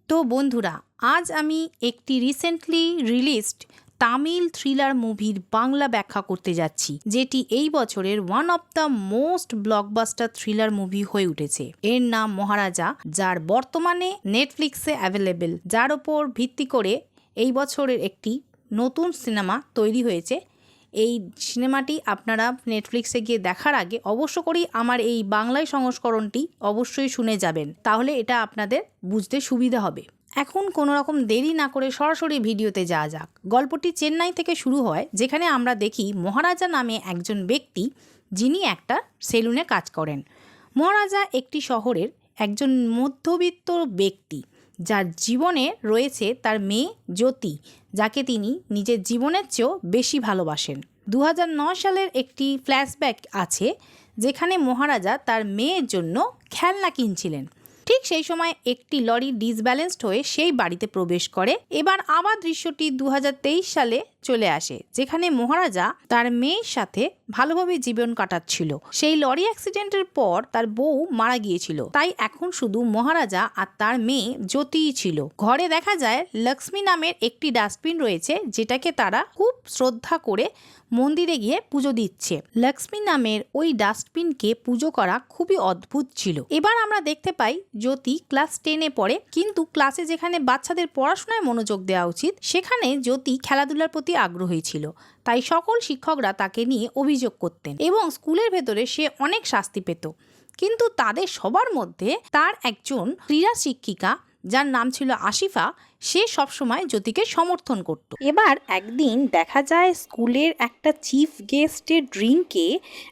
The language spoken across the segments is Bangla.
তো বন্ধুরা, আজ আমি একটি রিসেন্টলি রিলিজড তামিল থ্রিলার মুভির বাংলা ব্যাখ্যা করতে যাচ্ছি, যেটি এই বছরের one of the most blockbuster thriller movie হয়ে উঠেছে। এর নাম মহারাজা, যার বর্তমানে নেটফ্লিক্সে অ্যাভেলেবেল, যার ওপর ভিত্তি করে এই বছরের একটি নতুন সিনেমা তৈরি হয়েছে। এই সিনেমাটি আপনারা নেটফ্লিক্সে গিয়ে দেখার আগে অবশ্য করেই আমার এই বাংলায় সংস্করণটি অবশ্যই শুনে যাবেন, তাহলে এটা আপনাদের বুঝতে সুবিধা হবে। এখন কোনো রকম দেরি না করে সরাসরি ভিডিওতে যাওয়া যাক। গল্পটি চেন্নাই থেকে শুরু হয়, যেখানে আমরা দেখি মহারাজা নামে একজন ব্যক্তি, যিনি একটা সেলুনে কাজ করেন। মহারাজা একটি শহরের একজন মধ্যবিত্ত ব্যক্তি, যার জীবনে রয়েছে তার মেয়ে জ্যোতি, যাকে তিনি নিজের জীবনের চেয়েও বেশি ভালোবাসেন। 2009 সালের একটি ফ্ল্যাশব্যাক আছে, যেখানে মহারাজা তার মেয়ের জন্য খেলনা কিনছিলেন। ঠিক সেই সময় একটি লরি ডিসব্যালেন্সড হয়ে সেই বাড়িতে প্রবেশ করে। এবার আবার দৃশ্যটি 2023 সালে চলে আসে, যেখানে মহারাজা তার মেয়ের সাথে ভালোভাবে জীবন কাটাচ্ছিল। সেই লরি অ্যাক্সিডেন্টের পর তার বউ মারা গিয়েছিল, তাই এখন শুধু মহারাজা আর তার মেয়ে জ্যোতিই ছিল। ঘরে দেখা যায় লক্ষ্মী নামের একটি ডাস্টবিন রয়েছে, যেটাকে তারা খুব শ্রদ্ধা করে মন্দিরে গিয়ে পুজো দিচ্ছে। লক্ষ্মী নামের ওই ডাস্টবিনকে পুজো করা খুবই অদ্ভুত ছিল। এবার আমরা দেখতে পাই জ্যোতি ক্লাস 10-এ পড়ে, কিন্তু ক্লাসে যেখানে বাচ্চাদের পড়াশোনায় মনোযোগ দেওয়া উচিত, সেখানে জ্যোতি খেলাধুলার প্রতি আগ্রহী ছিল। তাই সকল শিক্ষকরা তাকে নিয়ে অভিযোগ করতেন এবং স্কুলের ভেতরে সে অনেক শাস্তি পেত। কিন্তু তাদের সবার মধ্যে তার একজন ক্রীড়া শিক্ষিকা, যার নাম ছিল আশিফা, সে সবসময় জ্যোতিকে সমর্থন করত। এবার একদিন দেখা যায় স্কুলের একটা চিফ গেস্টের ড্রিঙ্কে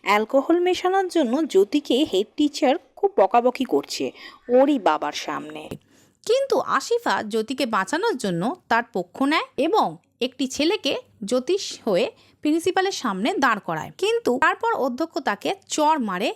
অ্যালকোহল মেশানোর জন্য জ্যোতিকে হেড টিচার খুব বকাবকি করছে ওরই বাবার সামনে। কিন্তু আশিফা জ্যোতিকে বাঁচানোর জন্য তার পক্ষ নেয় এবং একটি ছেলেকে জ্যোতিষ হয়ে প্রিন্সিপালের সামনে দাঁড় করায়। কিন্তু তারপর অধ্যক্ষ তাকে চড় মারে,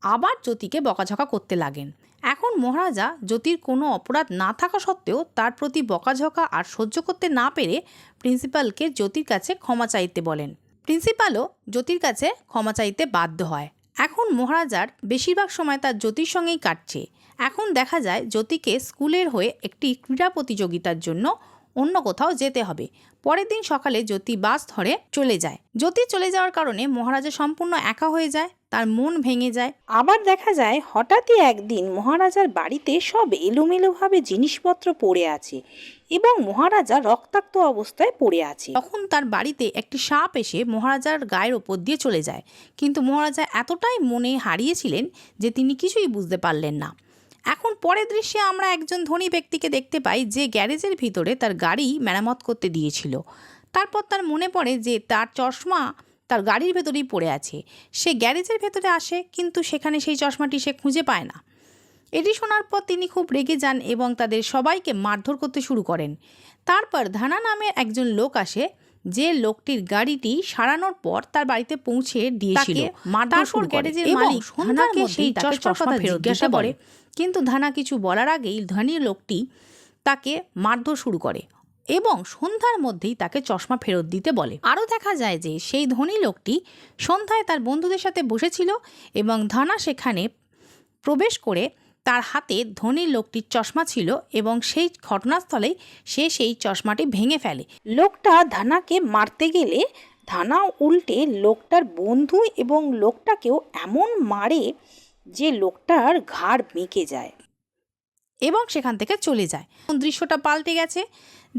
আবার জ্যোতিকে বকাঝকা করতে লাগেন। এখন মহারাজা জ্যোতির কোনো অপরাধ না থাকা সত্ত্বেও তার প্রতি বকাঝকা আর সহ্য করতে না পেরে প্রিন্সিপালকে জ্যোতির কাছে ক্ষমা চাইতে বলেন। প্রিন্সিপালও জ্যোতির কাছে ক্ষমা চাইতে বাধ্য হয়। এখন মহারাজার বেশিরভাগ সময় তার জ্যোতির সঙ্গেই কাটছে। এখন দেখা যায় জ্যোতিকে স্কুলের হয়ে একটি ক্রীড়া প্রতিযোগিতার জন্য অন্য কোথাও যেতে হবে। পরের দিন সকালে জ্যোতি বাস ধরে চলে যায়। জ্যোতি চলে যাওয়ার কারণে মহারাজা সম্পূর্ণ একা হয়ে যায়, তার মন ভেঙে যায়। আবার দেখা যায় হঠাৎই একদিন মহারাজার বাড়িতে সব এলোমেলোভাবে জিনিসপত্র পড়ে আছে এবং মহারাজা রক্তাক্ত অবস্থায় পড়ে আছে। তখন তার বাড়িতে একটি সাপ এসে মহারাজার গায়ের ওপর দিয়ে চলে যায়, কিন্তু মহারাজা এতটাই মনে হারিয়েছিলেন যে তিনি কিছুই বুঝতে পারলেন না। এখন পরের দৃশ্যে আমরা একজন ধনী ব্যক্তিকে দেখতে পাই, যে গ্যারেজের ভিতরে তার গাড়ি মেরামত করতে দিয়েছিল। তারপর তার মনে পড়ে যে তার চশমা তার গাড়ির ভেতরেই পড়ে আছে। সে গ্যারেজের ভেতরে আসে, কিন্তু সেখানে সেই চশমাটি সে খুঁজে পায় না। এটি শোনার পর তিনি খুব রেগে যান এবং তাদের সবাইকে মারধর করতে শুরু করেন। তারপর ধানা নামের একজন লোক আসে, যে লোকটির গাড়িটি সারানোর পর তার বাড়িতে পৌঁছে দিয়েছিল। তারপর গ্যারেজের মালিক ধানাকে সেই চশমার কথা জিজ্ঞাসা করে, কিন্তু ধানা কিছু বলার আগেই ধনী লোকটি তাকে মারধর শুরু করে এবং সন্ধ্যার মধ্যেই তাকে চশমা ফেরত দিতে বলে। আরও দেখা যায় যে সেই ধনী লোকটি সন্ধ্যায় তার বন্ধুদের সাথে বসেছিল এবং ধানা সেখানে প্রবেশ করে তার হাতে ধনী লোকটির চশমা ছিল এবং সেই ঘটনাস্থলেই সে সেই চশমাটি ভেঙে ফেলে। লোকটা ধানাকে মারতে গেলে ধানা উল্টে লোকটার বন্ধু এবং লোকটাকেও এমন মারে যে লোকটার ঘাড় বেঁকে যায় এবং সেখান থেকে চলে যায়। দৃশ্যটা পাল্টে গেছে,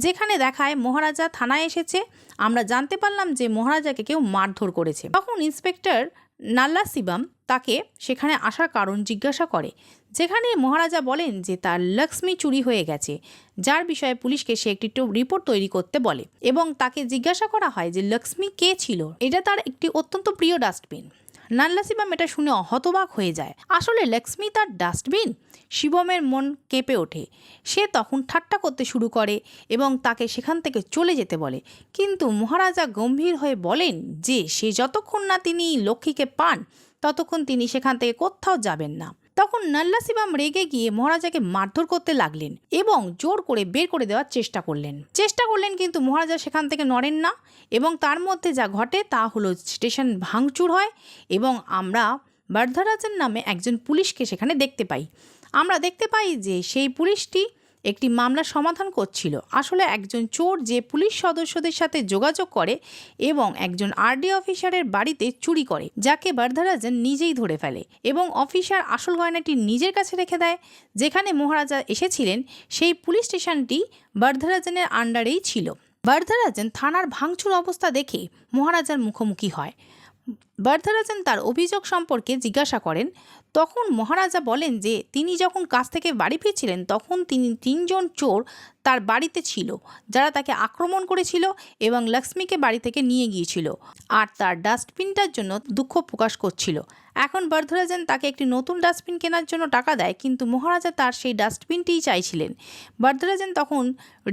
যেখানে দেখায় মহারাজা থানায় এসেছে। আমরা জানতে পারলাম যে মহারাজাকে কেউ মারধর করেছে। তখন ইন্সপেক্টর নাল্লা শিবম তাকে সেখানে আসার কারণ জিজ্ঞাসা করে, যেখানে মহারাজা বলেন যে তার লক্ষ্মী চুরি হয়ে গেছে, যার বিষয়ে পুলিশকে সে একটি রিপোর্ট তৈরি করতে বলে এবং তাকে জিজ্ঞাসা করা হয় যে লক্ষ্মী কে ছিল। এটা তার একটি অত্যন্ত প্রিয় ডাস্টবিন। নাল্লা শিবম এটা শুনে হতবাক হয়ে যায়। আসলে লক্ষ্মী তার ডাস্টবিন? শিবমের মন কেঁপে ওঠে। সে তখন ঠাট্টা করতে শুরু করে এবং তাকে সেখান থেকে চলে যেতে বলে। কিন্তু মহারাজা গম্ভীর হয়ে বলেন যে সে যতক্ষণ না তিনি লক্ষ্মীকে পান, ততক্ষণ তিনি সেখান থেকে কোথাও যাবেন না। তখন নাল্লা শিবম রেগে গিয়ে মহারাজাকে মারধর করতে লাগলেন এবং জোর করে বের করে দেওয়ার চেষ্টা করলেন, কিন্তু মহারাজা সেখান থেকে নড়েন না এবং তার মধ্যে যা ঘটে তা হলো স্টেশন ভাঙচুর হয় এবং আমরা বরধরাজন নামে একজন পুলিশকে সেখানে দেখতে পাই। আমরা দেখতে পাই যে সেই পুলিশটি একটি মামলার সমাধান করছিল। আসলে একজন চোর যে পুলিশ সদস্যদের সাথে যোগাযোগ করে এবং একজন আরডি অফিসারের বাড়িতে চুরি করে, যাকে বরদরাজন নিজেই ধরে ফেলে এবং অফিসার আসল গয়নাটি নিজের কাছে রেখে দেয়। যেখানে মহারাজা এসেছিলেন সেই পুলিশ স্টেশনটি বরদরাজনের আন্ডারেই ছিল। বরদরাজন থানার ভাঙচুর অবস্থা দেখে মহারাজার মুখোমুখি হয়। বরদরাজন তার অভিযোগ সম্পর্কে জিজ্ঞাসা করেন। তখন মহারাজা বলেন যে তিনি যখন কাজ থেকে বাড়ি ফিরছিলেন তখন তিনি 3 জন চোর তার বাড়িতে ছিল, যারা তাকে আক্রমণ করেছিল এবং লক্ষ্মীকে বাড়ি থেকে নিয়ে গিয়েছিল আর তার ডাস্টবিনটার জন্য দুঃখ প্রকাশ করছিল। এখন বরদরাজন তাকে একটি নতুন ডাস্টবিন কেনার জন্য টাকা দেয়, কিন্তু মহারাজা তার সেই ডাস্টবিনটিই চাইছিলেন। বরদরাজন তখন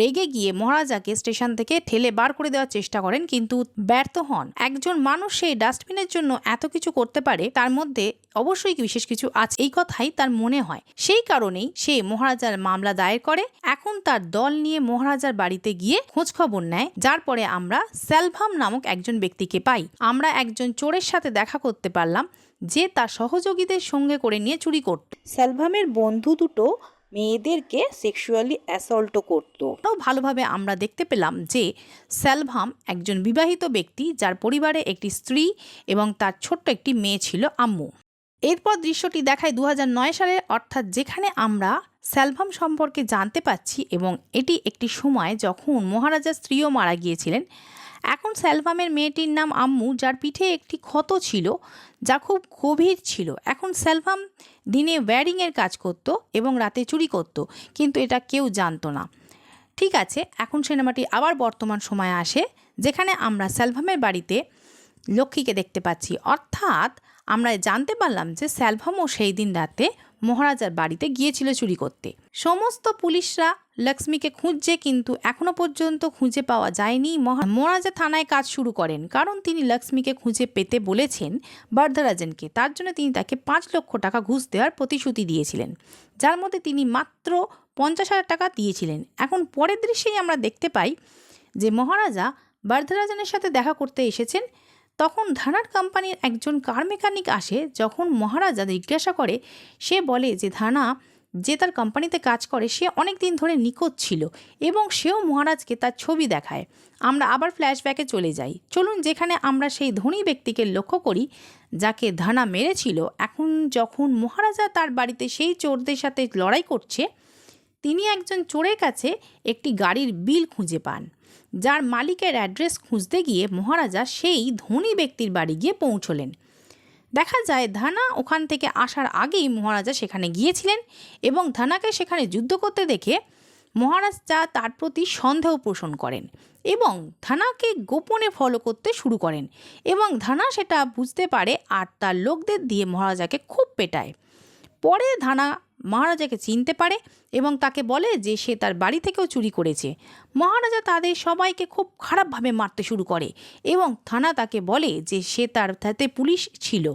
রেগে গিয়ে মহারাজাকে স্টেশন থেকে ঠেলে বার করে দেওয়ার চেষ্টা করেন, কিন্তু ব্যর্থ হন। একজন মানুষ সেই ডাস্টবিনের জন্য এত কিছু করতে পারে, তার মধ্যে অবশ্যই বিশেষ কিছু আছে, এই কথাই তার মনে হয়। সেই কারণেই সে মহারাজার মামলা দায়ের করে। এখন তার দল নিয়ে মহারাজার বাড়িতে গিয়ে খোঁজ খবর নেয়, যার পরে আমরা সেলভাম নামক একজন ব্যক্তিকে পাই। আমরা একজন চোরের সাথে দেখা করতে পারলাম যে তার সহযোগীদের সঙ্গে করে নিয়ে চুরি করত। সেলভামের বন্ধু দুটো মেয়েদেরকে সেক্সুয়ালি অ্যাসল্টও করতো। ভালোভাবে আমরা দেখতে পেলাম যে সেলভাম একজন বিবাহিত ব্যক্তি, যার পরিবারে একটি স্ত্রী এবং তার ছোট্ট একটি মেয়ে ছিল, আম্মু। এরপর দৃশ্যটি দেখায় 2009 সালে, অর্থাৎ যেখানে আমরা সেলভাম সম্পর্কে জানতে পাচ্ছি এবং এটি একটি সময় যখন মহারাজার স্ত্রীও মারা গিয়েছিলেন। এখন সেলভামের মেয়েটির নাম আম্মু, যার পিঠে একটি ক্ষত ছিল যা খুব গভীর ছিল। এখন সেলভাম দিনে ওয়্যারিংয়ের কাজ করত এবং রাতে চুরি করত, কিন্তু এটা কেউ জানতো না। ঠিক আছে, এখন সিনেমাটি আবার বর্তমান সময়ে আসে, যেখানে আমরা সেলভামের বাড়িতে লক্ষ্মীকে দেখতে পাচ্ছি। অর্থাৎ আমরা জানতে পারলাম যে সেলভামও সেই দিন রাতে মহারাজার বাড়িতে গিয়েছিল চুরি করতে। সমস্ত পুলিশরা লক্ষ্মীকে খুঁজছে, কিন্তু এখনো পর্যন্ত খুঁজে পাওয়া যায়নি। মহারাজা থানায় কাজ শুরু করেন, কারণ তিনি লক্ষ্মীকে খুঁজে পেতে বলেছেন বরদরাজনকে। তার জন্য তিনি তাকে 5 লক্ষ টাকা ঘুষ দেওয়ার প্রতিশ্রুতি দিয়েছিলেন, যার মধ্যে তিনি মাত্র 50,000 টাকা দিয়েছিলেন। এখন পরের দৃশ্যেই আমরা দেখতে পাই যে মহারাজা বরদরাজনের সাথে দেখা করতে এসেছেন। তখন ধানার কোম্পানির একজন কার মেকানিক আসে। যখন মহারাজা জিজ্ঞাসা করে, সে বলে যে ধানা যে তার কোম্পানিতে কাজ করে সে অনেক দিন ধরে নিখোঁজ ছিল এবং সেও মহারাজকে তার ছবি দেখায়। আমরা আবার ফ্ল্যাশব্যাকে চলে যাই। চলুন, যেখানে আমরা সেই ধনী ব্যক্তিকে লক্ষ্য করি যাকে ধানা মেরেছিল। এখন যখন মহারাজা তার বাড়িতে সেই চোরদের সাথে লড়াই করছে, তিনি একজন চোরের কাছে একটি গাড়ির বিল খুঁজে পান, যার মালিকের অ্যাড্রেস খুঁজতে গিয়ে মহারাজা সেই ধনী ব্যক্তির বাড়ি গিয়ে পৌঁছলেন। দেখা যায় ধানা ওখান থেকে আসার আগেই মহারাজা সেখানে গিয়েছিলেন এবং ধানাকে সেখানে যুদ্ধ করতে দেখে মহারাজা তার প্রতি সন্দেহ পোষণ করেন এবং ধানাকে গোপনে ফলো করতে শুরু করেন এবং ধানা সেটা বুঝতে পারে আর তার লোকদের দিয়ে মহারাজাকে খুব পেটায়। পরে ধানা মহারাজাকে চিনতে পারে এবং তাকে বলে যে সে তার বাড়ি থেকেও চুরি করেছে। মহারাজা তাদের সবাইকে খুব খারাপভাবে মারতে শুরু করে এবং ধানা তাকে বলে যে সে তার সাথে পুলিশ ছিল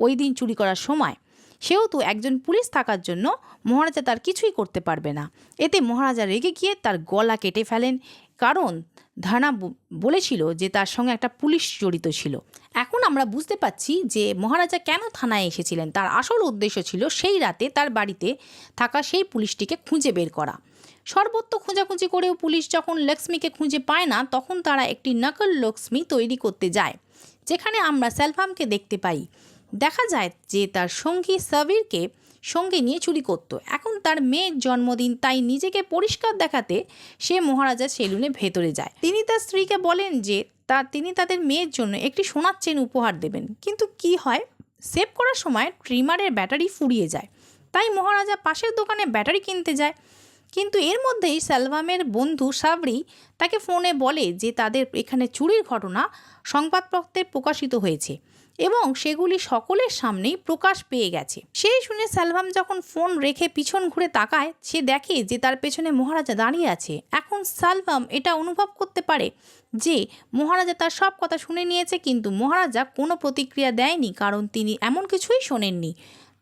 ওই দিন চুরি করার সময়, সেহেতু একজন পুলিশ থাকার জন্য মহারাজা তার কিছুই করতে পারবে না। এতে মহারাজা রেগে গিয়ে তার গলা কেটে ফেলেন, কারণ ধানা বলেছিল যে তার সঙ্গে একটা পুলিশ জড়িত ছিল। এখন আমরা বুঝতে পাচ্ছি যে মহারাজা কেন থানায় এসেছিলেন। তার আসল উদ্দেশ্য ছিল সেই রাতে তার বাড়িতে থাকা সেই পুলিশটিকে খুঁজে বের করা। সর্বত্র খোঁজাখুঁজি করেও পুলিশ যখন লক্ষ্মীকে খুঁজে পায় না, তখন তারা একটি নকল লক্ষ্মী তৈরি করতে যায়, যেখানে আমরা সেলভামকে দেখতে পাই। দেখা যায় যে তার সঙ্গী সাবিরকে সঙ্গে নিয়ে চুরি করত। এখন তার মেয়ের জন্মদিন, তাই নিজেকে পরিষ্কার দেখাতে সে মহারাজার সেলুনে ভেতরে যায়। তিনি তার স্ত্রীকে বলেন যে তিনি তাদের মেয়ের জন্য একটি সোনার চেন উপহার দেবেন, কিন্তু কি হয়, সেভ করার সময় ট্রিমারের ব্যাটারি ফুরিয়ে যায়। তাই মহারাজা পাশের দোকানে ব্যাটারি কিনতে যায়, কিন্তু এর মধ্যেই সেলভামের বন্ধু সাবরি তাকে ফোনে বলে যে তাদের এখানে চুরির ঘটনা সংবাদপত্রে প্রকাশিত হয়েছে এবং সেগুলি সকলের সামনেই প্রকাশ পেয়ে গেছে। সেই শুনে সেলভাম যখন ফোন রেখে পিছন ঘুরে তাকায়, সে দেখে যে তার পেছনে মহারাজা দাঁড়িয়ে আছে। এখন সেলভাম এটা অনুভব করতে পারে যে মহারাজা তার সব কথা শুনে নিয়েছে, কিন্তু মহারাজা কোনো প্রতিক্রিয়া দেয়নি, কারণ তিনি এমন কিছুই শোনেননি।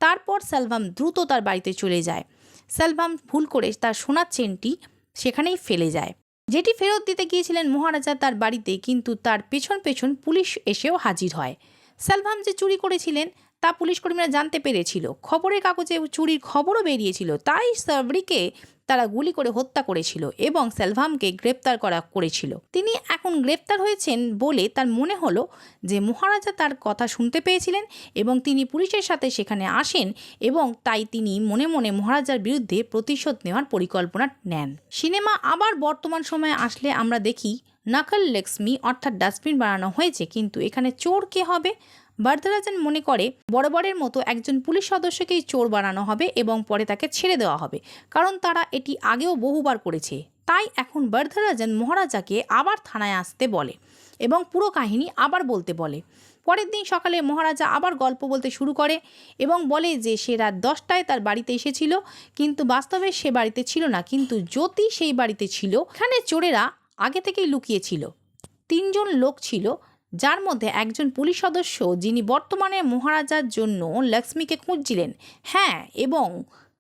তারপর সেলভাম দ্রুত তার বাড়িতে চলে যায়। সেলভাম ভুল করে তার সোনার চেনটি সেখানেই ফেলে যায়, যেটি ফেরত দিতে গিয়েছিলেন মহারাজা তার বাড়িতে, কিন্তু তার পেছন পেছন পুলিশ এসেও হাজির হয়। সেলভাম যে চুরি করেছিলেন তা পুলিশ কর্মীরা জানতে পেরেছিল। খবরের কাগজে চুরির খবরও বেরিয়েছিল, তাই সাবরিকে তারা গুলি করে হত্যা করেছিল এবং সেলভামকে গ্রেপ্তার করেছিল। তিনি এখন গ্রেপ্তার হয়েছেন বলে তার মনে হলো যে মহারাজা তার কথা শুনতে পেয়েছিলেন এবং তিনি পুলিশের সাথে সেখানে আসেন এবং তাই তিনি মনে মনে মহারাজার বিরুদ্ধে প্রতিশোধ নেওয়ার পরিকল্পনা নেন। সিনেমা আবার বর্তমান সময়ে আসলে আমরা দেখি নাকল লক্ষ্মী অর্থাৎ ডাস্টবিন বানানো হয়েছে, কিন্তু এখানে চোর কে হবে? বরদরাজন মনে করে বরাবরের মতো একজন পুলিশ সদস্যকেই চোর বানানো হবে এবং পরে তাকে ছেড়ে দেওয়া হবে, কারণ তারা এটি আগেও বহুবার করেছে। তাই এখন বরদরাজন মহারাজাকে আবার থানায় আসতে বলে এবং পুরো কাহিনী আবার বলতে বলে। পরের দিন সকালে মহারাজা আবার গল্প বলতে শুরু করে এবং বলে যে সে রাত 10টায় তার বাড়িতে এসেছিল, কিন্তু বাস্তবে সে বাড়িতে ছিল না, কিন্তু জ্যোতি সেই বাড়িতে ছিল। এখানে চোরেরা আগে থেকেই লুকিয়েছিল। 3 জন লোক ছিল, যার মধ্যে একজন পুলিশ সদস্য যিনি বর্তমানে মহারাজার জন্য লক্ষ্মীকে খুঁজছিলেন, হ্যাঁ, এবং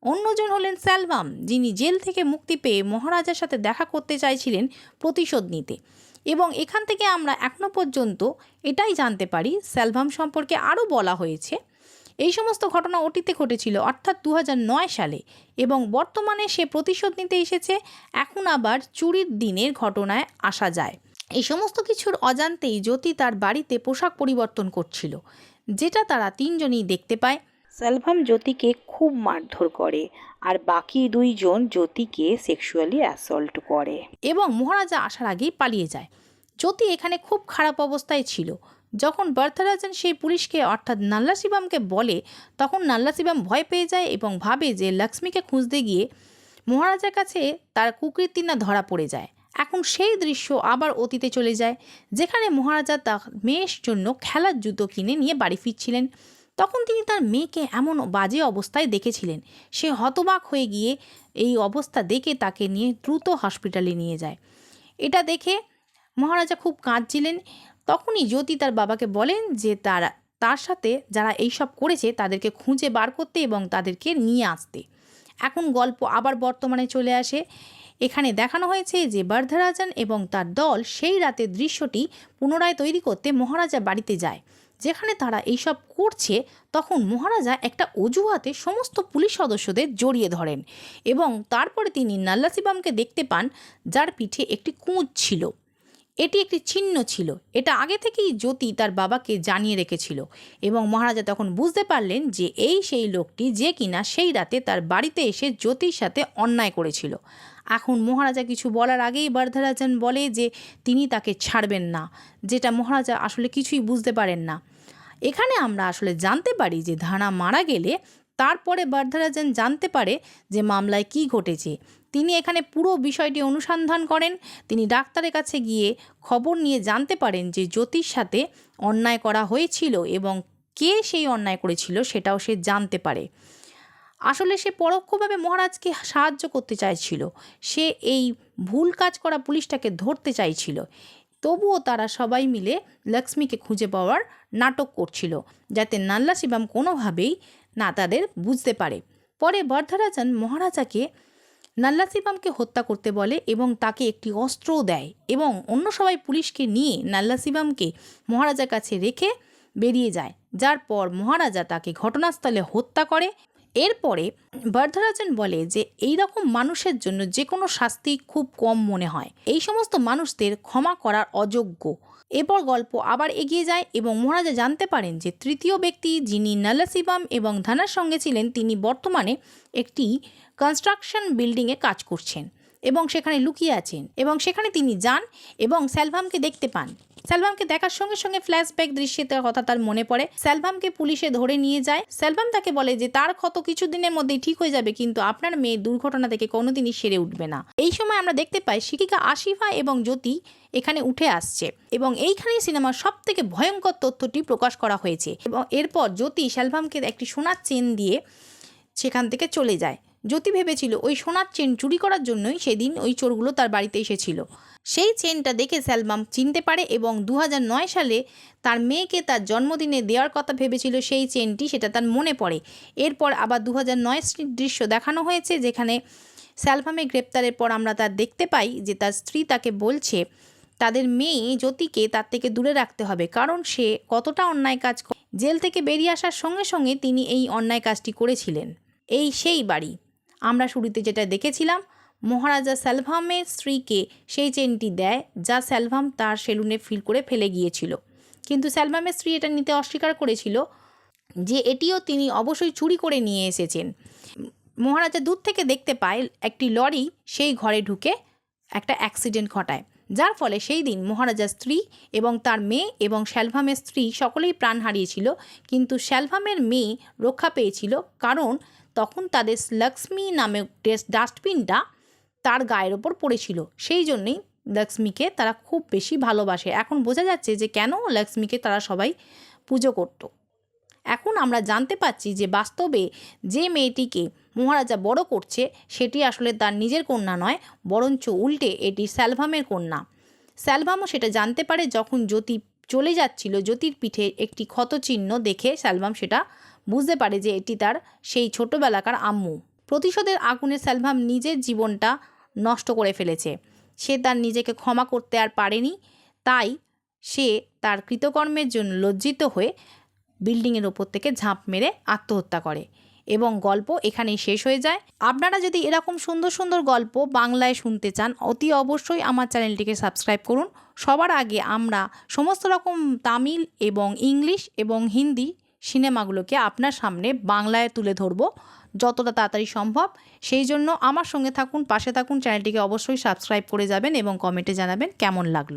অন্যজন হলেন সেলভাম, যিনি জেল থেকে মুক্তি পেয়ে মহারাজার সাথে দেখা করতে চাইছিলেন প্রতিশোধ নিতে। এবং এখান থেকে আমরা এখনো পর্যন্ত এটাই জানতে পারি, সেলভাম সম্পর্কে আরও বলা হয়েছে এই সমস্ত ঘটনা অতীতে ঘটেছিল, অর্থাৎ 2009 সালে, এবং বর্তমানে সে প্রতিশোধ নিতে এসেছে। এখন আবার চুরির দিনের ঘটনায় আসা যায়। এই সমস্ত কিছুর অজান্তেই জ্যোতি তার বাড়িতে পোশাক পরিবর্তন করছিল, যেটা তারা 3 জনই দেখতে পায়। সেলভাম জ্যোতিকে খুব মারধর করে আর বাকি 2 জন জ্যোতিকে সেক্সুয়ালি অ্যাসল্ট করে এবং মহারাজা আসার আগেই পালিয়ে যায়। জ্যোতি এখানে খুব খারাপ অবস্থায় ছিল। যখন বরদরাজন সেই পুলিশকে অর্থাৎ নাল্লা শিবমকে বলে, তখন নাল্লা শিবম ভয় পেয়ে যায় এবং ভাবে যে লক্ষ্মীকে খুঁজতে গিয়ে মহারাজার কাছে তার কুকীর্তি না ধরা পড়ে যায়। এখন সেই দৃশ্য আবার অতীতে চলে যায়, যেখানে মহারাজা তার মেয়ের জন্য খেলার জুতো কিনে নিয়ে বাড়ি ফিরছিলেন। তখন তিনি তার মেয়েকে এমন বাজে অবস্থায় দেখেছিলেন। সে হতবাক হয়ে গিয়ে এই অবস্থা দেখে তাকে নিয়ে দ্রুত হসপিটালে নিয়ে যায়। এটা দেখে মহারাজা খুব কাঁদছিলেন। তখনই জ্যোতি তার বাবাকে বলেন যে তার সাথে যারা এইসব করেছে তাদেরকে খুঁজে বার করতে এবং তাদেরকে নিয়ে আসতে। এখন গল্প আবার বর্তমানে চলে আসে। এখানে দেখানো হয়েছে যে বরদরাজন এবং তার দল সেই রাতের দৃশ্যটি পুনরায় তৈরি করতে মহারাজা বাড়িতে যায়। যেখানে তারা এইসব করছে, তখন মহারাজা একটা অজুহাতে সমস্ত পুলিশ সদস্যদের জড়িয়ে ধরেন এবং তারপরে তিনি নাল্লা শিবমকে দেখতে পান, যার পিঠে একটি কুঁচ ছিল। এটি একটি চিহ্ন ছিল। এটা আগে থেকেই জ্যোতি তার বাবাকে জানিয়ে রেখেছিল এবং মহারাজা তখন বুঝতে পারলেন যে এই সেই লোকটি যে কিনা সেই রাতে তার বাড়িতে এসে জ্যোতির সাথে অন্যায় করেছিল। এখন মহারাজা কিছু বলার আগেই বরদরাজন বলে যে তিনি তাকে ছাড়বেন না, যেটা মহারাজা আসলে কিছুই বুঝতে পারেন না। এখানে আমরা আসলে জানতে পারি যে ধানা মারা গেলে তারপরে বরদরাজন জানতে পারে যে মামলায় কি ঘটেছে। তিনি এখানে পুরো বিষয়টি অনুসন্ধান করেন। তিনি ডাক্তারের কাছে গিয়ে খবর নিয়ে জানতে পারেন যে জ্যোতির সাথে অন্যায় করা হয়েছিল এবং কে সেই অন্যায় করেছিল সেটাও সে জানতে পারে। আসলে সে পরোক্ষভাবে মহারাজকে সাহায্য করতে চাইছিল। সে এই ভুল কাজ করা পুলিশটাকে ধরতে চাইছিল। তবুও তারা সবাই মিলে লক্ষ্মীকে খুঁজে পাওয়ার নাটক করছিল, যাতে নাল্লা শিবম কোনোভাবেই না তাদের বুঝতে পারে। পরে বরদরাজন মহারাজাকে নাল্লা শিবমকে হত্যা করতে বলে এবং তাকে একটি অস্ত্রও দেয় এবং অন্য সবাই পুলিশকে নিয়ে নাল্লা শিবমকে মহারাজার কাছে রেখে বেরিয়ে যায়, যার পর মহারাজা তাকে ঘটনাস্থলে হত্যা করে। এরপরে বরদরাজন বলে যে এই রকম মানুষের জন্য যে কোনো শাস্তি খুব কম মনে হয়, এই সমস্ত মানুষদের ক্ষমা করার অযোগ্য। এরপর গল্প আবার এগিয়ে যায় এবং মহারাজা জানতে পারেন যে তৃতীয় ব্যক্তি যিনি নাল্লা শিবম এবং ধানার সঙ্গে ছিলেন, তিনি বর্তমানে একটি কনস্ট্রাকশন বিল্ডিংয়ে কাজ করছেন এবং সেখানে লুকিয়ে আছেন। এবং সেখানে তিনি যান এবং সেলভামকে দেখতে পান। সেলভামকে দেখার সঙ্গে সঙ্গে ফ্ল্যাশব্যাক দৃশ্যের কথা তার মনে পড়ে। সেলভামকে পুলিশে ধরে নিয়ে যায়। সেলভাম তাকে বলে যে তার ক্ষত কিছুদিনের মধ্যেই ঠিক হয়ে যাবে, কিন্তু আপনার মেয়ে দুর্ঘটনা থেকে কোনোদিনই সেরে উঠবে না। এই সময় আমরা দেখতে পাই শিক্ষিকা আশিফা এবং জ্যোতি এখানে উঠে আসছে এবং এইখানেই সিনেমার সব থেকে ভয়ঙ্কর তথ্যটি প্রকাশ করা হয়েছে। এবং এরপর জ্যোতি সেলভামকে একটি সোনার চেন দিয়ে সেখান থেকে চলে যায়। জ্যোতি ভেবেছিল ওই সোনার চেন চুরি করার জন্যই সেদিন ওই চোরগুলো তার বাড়িতে এসেছিল। সেই চেনটা দেখে সেলভাম চিনতে পারে এবং 2009 সালে তার মেয়েকে তার জন্মদিনে দেওয়ার কথা ভেবেছিল সেই চেনটি, সেটা তার মনে পড়ে। এরপর আবার 2009 দৃশ্য দেখানো হয়েছে, যেখানে সেলভামের গ্রেপ্তারের পর আমরা তার দেখতে পাই যে তার স্ত্রী তাকে বলছে তাদের মেয়ে জ্যোতিকে তার থেকে দূরে রাখতে হবে, কারণ সে কতটা অন্যায় কাজ জেল থেকে বেরিয়ে আসার সঙ্গে সঙ্গে তিনি এই অন্যায় কাজটি করেছিলেন। এই সেই বাড়ি আমরা শুরুতে যেটা দেখেছিলাম, মহারাজা সেলভামের স্ত্রীকে সেই চেনটি দেয় যা সেলভাম তার সেলুনে ফিল করে ফেলে গিয়েছিল, কিন্তু সেলভামের স্ত্রী এটা নিতে অস্বীকার করেছিল যে এটিও তিনি অবশ্যই চুরি করে নিয়ে এসেছেন। মহারাজা দূর থেকে দেখতে পায় একটি লরি সেই ঘরে ঢুকে একটা অ্যাক্সিডেন্ট ঘটায়, যার ফলে সেই দিন মহারাজার স্ত্রী এবং তার মেয়ে এবং সেলভামের স্ত্রী সকলেই প্রাণ হারিয়েছিল, কিন্তু সেলভামের মেয়ে রক্ষা পেয়েছিল কারণ তখন তাদের লক্ষ্মী নামে ডাস্টবিনটা তার গায়ের ওপর পড়েছিল। সেই জন্যেই লক্ষ্মীকে তারা খুব বেশি ভালোবাসে। এখন বোঝা যাচ্ছে যে কেন লক্ষ্মীকে তারা সবাই পুজো করত। এখন আমরা জানতে পাচ্ছি যে বাস্তবে যে মেয়েটিকে মহারাজা বড় করছে সেটি আসলে তার নিজের কন্যা নয়, বরঞ্চ উল্টে এটি সেলভামের কন্যা। সেলভামও সেটা জানতে পারে যখন জ্যোতি চলে যাচ্ছিল, জ্যোতির পিঠে একটি ক্ষতচিহ্ন দেখে সেলভাম সেটা বুঝতে পারে যে এটি তার সেই ছোটোবেলাকার আম্মু। প্রতিশোধের আগুনে সেলভাম নিজের জীবনটা নষ্ট করে ফেলেছে। সে তার নিজেকে ক্ষমা করতে আর পারেনি, তাই সে তার কৃতকর্মের জন্য লজ্জিত হয়ে বিল্ডিংয়ের ওপর থেকে ঝাঁপ মেরে আত্মহত্যা করে এবং গল্প এখানেই শেষ হয়ে যায়। আপনারা যদি এরকম সুন্দর সুন্দর গল্প বাংলায় শুনতে চান, অতি অবশ্যই আমার চ্যানেলটিকে সাবস্ক্রাইব করুন। সবার আগে আমরা সমস্ত রকম তামিল এবং ইংলিশ এবং হিন্দি সিনেমাগুলোকে আপনার সামনে বাংলায় তুলে ধরব যতটা তাড়াতাড়ি সম্ভব। সেই জন্য আমার সঙ্গে থাকুন, পাশে থাকুন, চ্যানেলটিকে অবশ্যই সাবস্ক্রাইব করে যাবেন এবং কমেন্টে জানাবেন কেমন লাগলো।